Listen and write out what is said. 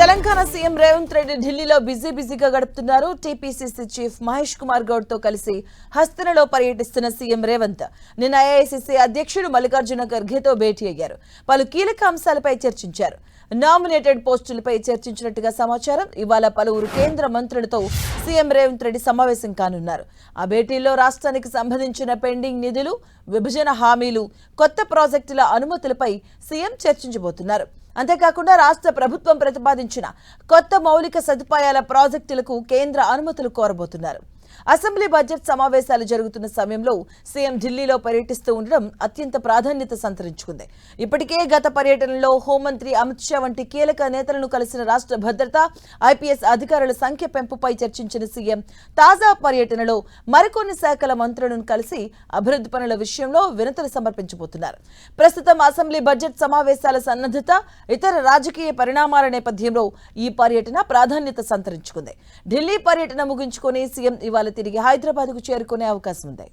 Telangana CM Revanth Reddy ఢిల్లీలో బిజీగా గడుపుతున్నారు. టీపీసీసీ చీఫ్ మహేష్ కుమార్ గౌడ్ తో కలిసి హస్తనలో పర్యటిస్తున్న సీఎం రేవంత్ నిన్న ఏఐసీసీ అధ్యక్షుడు మల్లికార్జున ఖర్గేతో భేటీ అయ్యారు. పలు కీలక అంశాలపై చర్చించారు. నామినేటెడ్ పోస్టులపై చర్చించినట్టుగా సమాచారం. ఇవాళ పలువురు కేంద్ర మంత్రులతో సీఎం రేవంత్ రెడ్డి సమావేశం కానున్నారు. ఆ భేటీలో రాష్ట్రానికి సంబంధించిన పెండింగ్ నిధులు, విభజన హామీలు, కొత్త ప్రాజెక్టుల అనుమతులపై సీఎం చర్చించబోతున్నారు. అంతేకాకుండా రాష్ట్ర ప్రభుత్వం ప్రతిపాదించిన కొత్త మౌలిక సదుపాయాల ప్రాజెక్టులకు కేంద్ర అనుమతులు కోరబోతున్నారు. అసెంబ్లీ బడ్జెట్ సమావేశాలు జరుగుతున్న సమయంలో సీఎం ఢిల్లీలో పర్యటిస్తూ ఉండడం అత్యంత ప్రాధాన్యత సంతరించుకుంది. ఇప్పటికే గత పర్యటనలో హోంమంత్రి అమిత్ షా వంటి కీలక నేతలను కలిసిన రాష్ట్ర భద్రత, ఐపీఎస్ అధికారుల సంఖ్య పెంపుపై చర్చించిన సీఎం తాజా పర్యటనలో మరికొన్ని శాఖల మంత్రులను కలిసి అభివృద్ధి పనుల విషయంలో వినతులు సమర్పించబోతున్నారు. ప్రస్తుతం అసెంబ్లీ బడ్జెట్ సమావేశాల సన్నద్ధత, ఇతర రాజకీయ పరిణామాల నేపథ్యంలో ఈ పర్యటన ప్రాధాన్యత సంతరించుకుంది. ఢిల్లీ పర్యటన ముగించుకొని సీఎం ఇవాళ తిరిగి హైదరాబాద్కు చేరుకునే అవకాశం ఉంది.